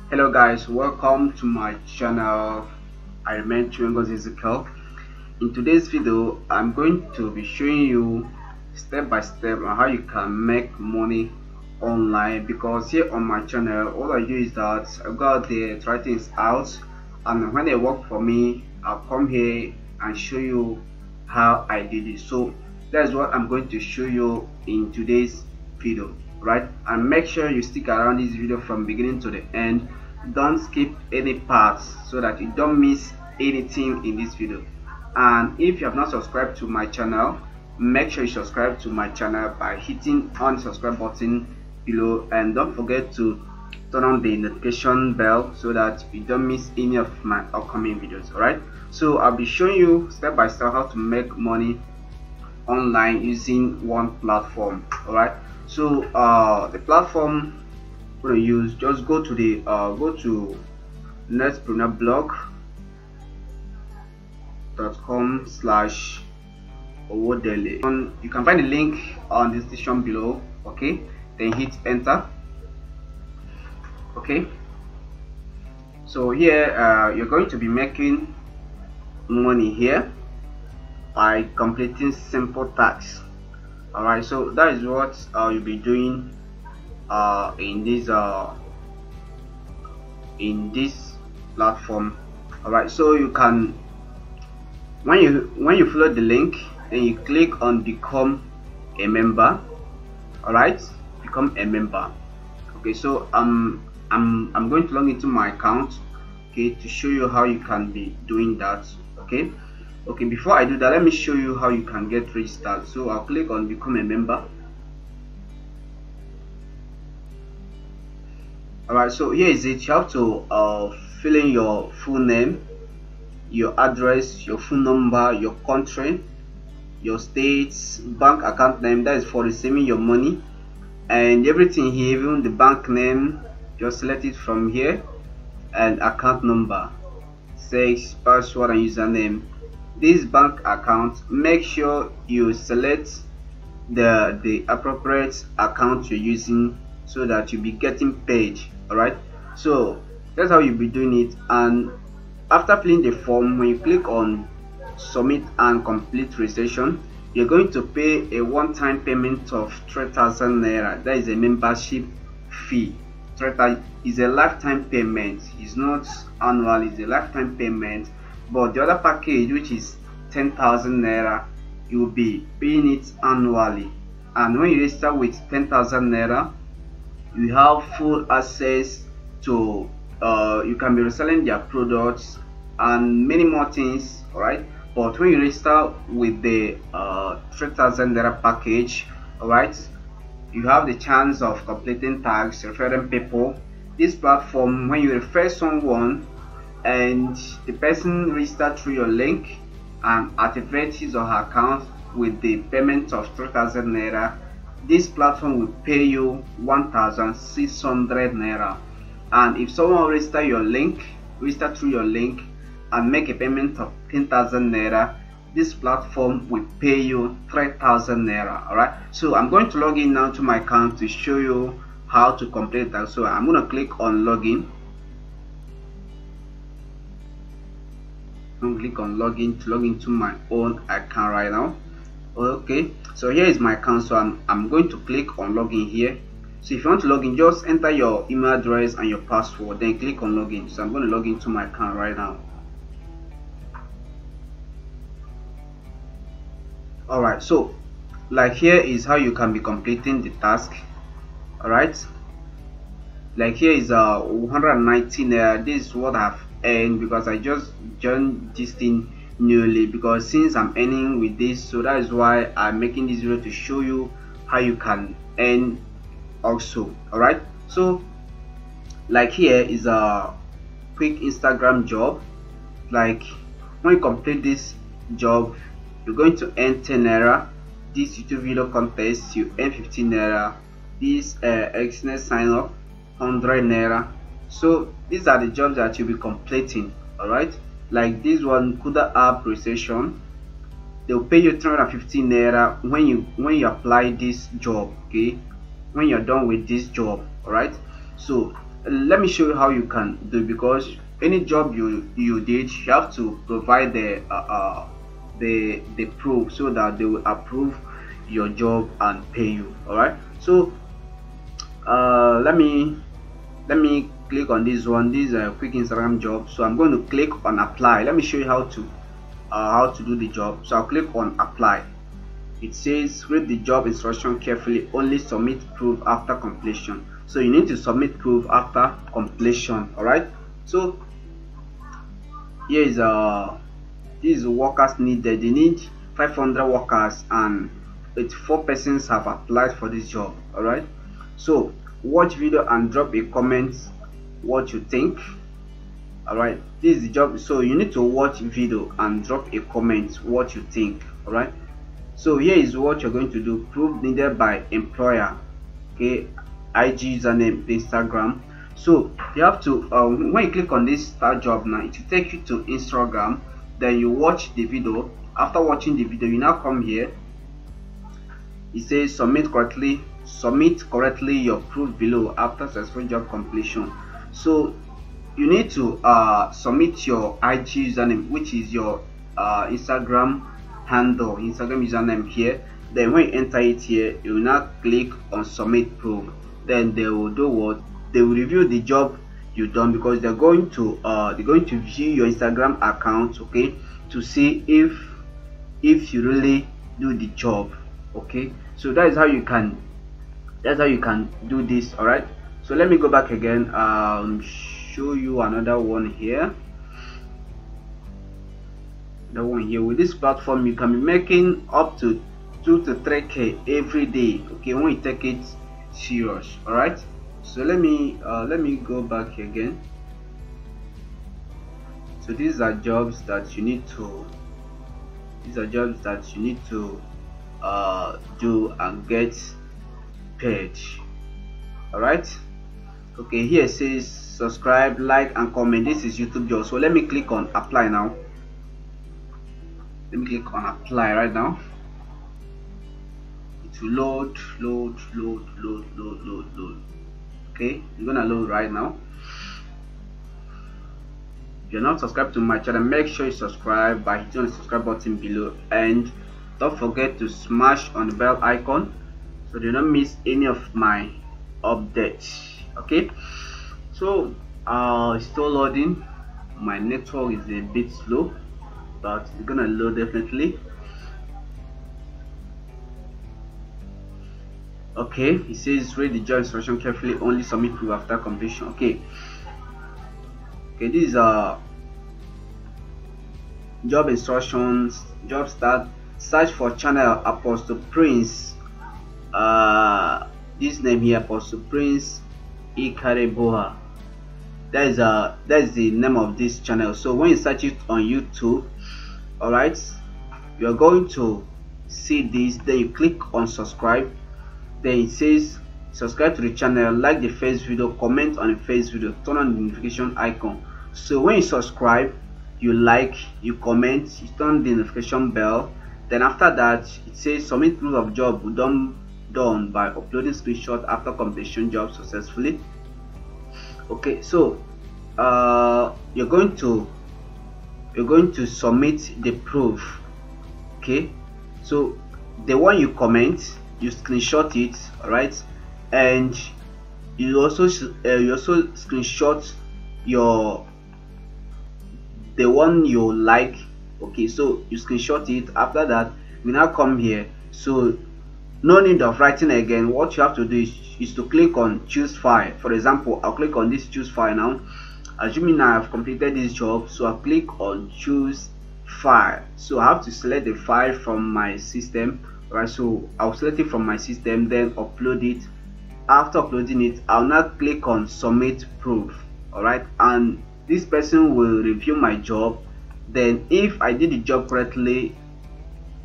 Hello guys, welcome to my channel. I remain Chewingos Ezekiel. In today's video, I'm going to be showing you step by step on how you can make money online, because here on my channel all I do is that I go out there, try things out, and when they work for me, I'll come here and show you how I did it. So that's what I'm going to show you in today's video, right? And make sure you stick around this video from beginning to the end. Don't skip any parts so that you don't miss anything in this video. And if you have not subscribed to my channel, make sure you subscribe to my channel by hitting on the subscribe button below, and don't forget to turn on the notification bell so that you don't miss any of my upcoming videos. All right, so I'll be showing you step by step how to make money online using one platform. All right, so the platform we're going to use, just go to the netpreneurblog.com/owodele. You can find the link on the description below. Okay, then hit enter. Okay, so here you're going to be making money here by completing simple tasks. All right, so that is what you'll be doing in this platform. All right, so you can, when you follow the link, then you click on become a member. All right, become a member. Okay, so I'm going to log into my account, okay, to show you how you can be doing that. Okay, before I do that, let me show you how you can get registered. So I'll click on become a member. Alright, so here is it. You have to fill in your full name, your address, your phone number, your country, your state, bank account name, that is for receiving your money, and everything here, even the bank name, just select it from here, and account number, sex, password, and username. This bank account, make sure you select the appropriate account you're using so that you'll be getting paid. All right, so that's how you'll be doing it. And after filling the form, when you click on submit and complete registration, you're going to pay a one-time payment of 3,000 naira. That is a membership fee. 3,000 is a lifetime payment. It's not annual, it's a lifetime payment. But the other package, which is 10,000 naira, you will be paying it annually. And when you register with 10,000 naira, you have full access to you can be reselling their products and many more things. All right, but when you register with the 3,000 naira package, all right, you have the chance of completing tags, referring people. This platform, when you refer someone and the person registered through your link and activate his or her account with the payment of 3,000 naira, this platform will pay you 1,600 naira. And if someone register through your link and make a payment of 10,000 naira, this platform will pay you 3,000 naira. All right, so I'm going to log in now to my account to show you how to complete that. So I'm going to click on login. I'm going to click on login to log into my own account right now. Okay, so here is my account, so I'm going to click on login here. So if you want to log in, just enter your email address and your password, then click on login. So I'm going to log into my account right now. All right, so like here is how you can be completing the task. All right, like here is 119. This is what I've earned because I just joined this thing newly, because since I'm earning with this, so that is why I'm making this video to show you how you can earn also. All right, so like here is a quick Instagram job. Like when you complete this job, you're going to earn 10 naira. This YouTube video contest, you earn 15 naira. This excellent sign up, 100 naira. So these are the jobs that you'll be completing. All right, like this one, Kuda app registration, they'll pay you 350 naira when you apply this job. Okay, when you're done with this job. All right, so let me show you how you can do, because any job you did, you have to provide the proof so that they will approve your job and pay you. All right, so let me click on this one. This is a quick Instagram job, so I'm going to click on apply. Let me show you how to do the job. So I'll click on apply. It says read the job instruction carefully, only submit proof after completion. So you need to submit proof after completion. All right, so here is these workers needed. They need 500 workers and 84 persons have applied for this job. All right, so watch video and drop a comment what you think. All right, this is the job, so you need to watch video and drop a comment what you think. All right, so here is what you're going to do. Proof needed by employer. Okay, IG username, Instagram. So you have to when you click on this start job now, it will take you to Instagram. Then you watch the video. After watching the video, you now come here. It says submit correctly your proof below after successful job completion. So you need to submit your IG username, which is your Instagram handle, Instagram username here. Then when you enter it here, you will now click on submit proof. Then they will do what? They will review the job you done, because they're going to view your Instagram account, okay, to see if you really do the job. Okay, so that is how you can do this. All right, so let me go back again, show you another one here. The one here, with this platform you can be making up to 2 to 3K every day, okay, when you take it serious. All right, so let me go back again. So these are jobs that you need to do and get paid. All right, okay, here it says subscribe, like and comment. This is YouTube job. So let me click on apply now. Let me click on apply right now. It will load. Okay, it's gonna load right now. If you're not subscribed to my channel, make sure you subscribe by hitting the subscribe button below, and don't forget to smash on the bell icon so you don't miss any of my updates. Okay, so it's still loading. My network is a bit slow, but it's gonna load definitely. Okay, it says read the job instruction carefully, only submit proof after completion. Okay, this is job instructions. Job start. Search for channel Apostle Prince. This name here, Apostle Prince Ikareboha. That is the name of this channel. So when you search it on YouTube, all right, you are going to see this. Then you click on subscribe. Then it says subscribe to the channel, like the first video, comment on the first video, turn on the notification icon. So when you subscribe, you like, you comment, you turn the notification bell. Then after that, it says submit proof of job done by uploading screenshot after completion job successfully. Okay, so you're going to submit the proof. Okay, so the one you comment, you screenshot it, all right, and you also screenshot the one you like. Okay, so you screenshot it. After that, we now come here. So no need of writing again. What you have to do is to click on choose file. For example, I'll click on this choose file now. Assuming I have completed this job, so I'll click on choose file. So I have to select the file from my system. Right, so I'll select it from my system, then upload it. After uploading it, I'll now click on submit proof. All right, and this person will review my job. Then if I did the job correctly,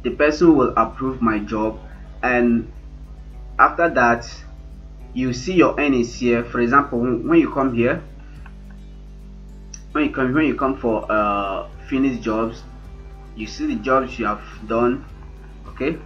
the person will approve my job, and after that you see your earnings here. For example, when you come here, when you come for finish jobs, you see the jobs you have done. Okay,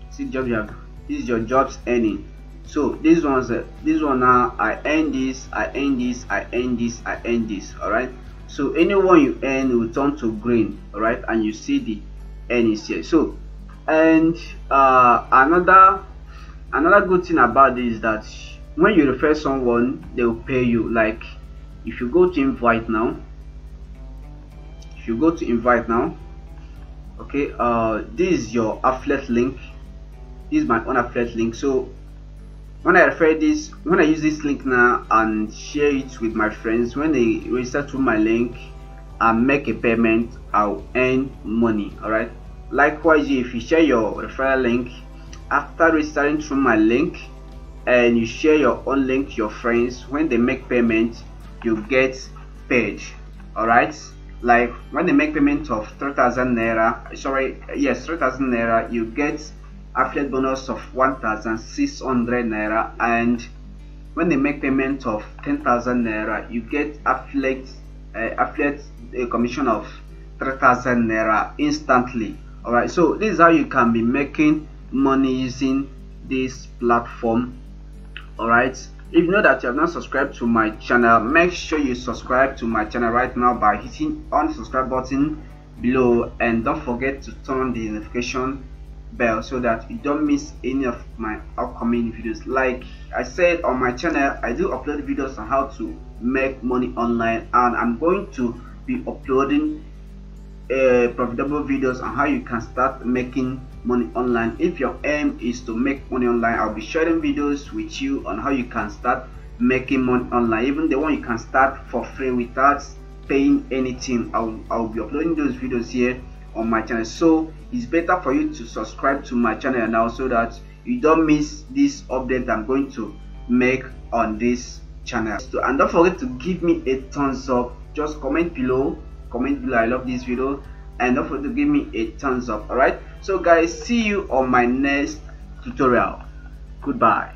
see the job you have. This is your jobs earning. So this one now, I earn this, I earn this, I earn this, I earn this. All right, so anyone you earn will turn to green. All right, and you see the earnings here. So, and another good thing about this is that when you refer someone, they will pay you. Like if you go to invite now, okay, this is your affiliate link. This is my own affiliate link. So when I use this link now and share it with my friends, when they register through my link and make a payment, I'll earn money. All right, likewise, if you share your referral link after registering through my link and you share your own link to your friends, when they make payment, you get paid. All right, like when they make payment of 3,000 naira, 3,000 naira, you get affiliate bonus of 1,600 naira, and when they make payment of 10,000 naira, you get affiliate commission of 3,000 naira instantly. All right, so this is how you can be making money using this platform. All right, if you know that you have not subscribed to my channel, make sure you subscribe to my channel right now by hitting on the subscribe button below, and don't forget to turn on the notification bell so that you don't miss any of my upcoming videos. Like I said, on my channel I do upload videos on how to make money online, and I'm going to be uploading profitable videos on how you can start making money online. If your aim is to make money online, I'll be sharing videos with you on how you can start making money online, even the one you can start for free without paying anything. I'll be uploading those videos here on my channel. So it's better for you to subscribe to my channel now so that you don't miss this update I'm going to make on this channel. And don't forget to give me a thumbs up. Just comment below, I love this video, and don't forget to give me a thumbs up. All right, so guys, see you on my next tutorial. Goodbye.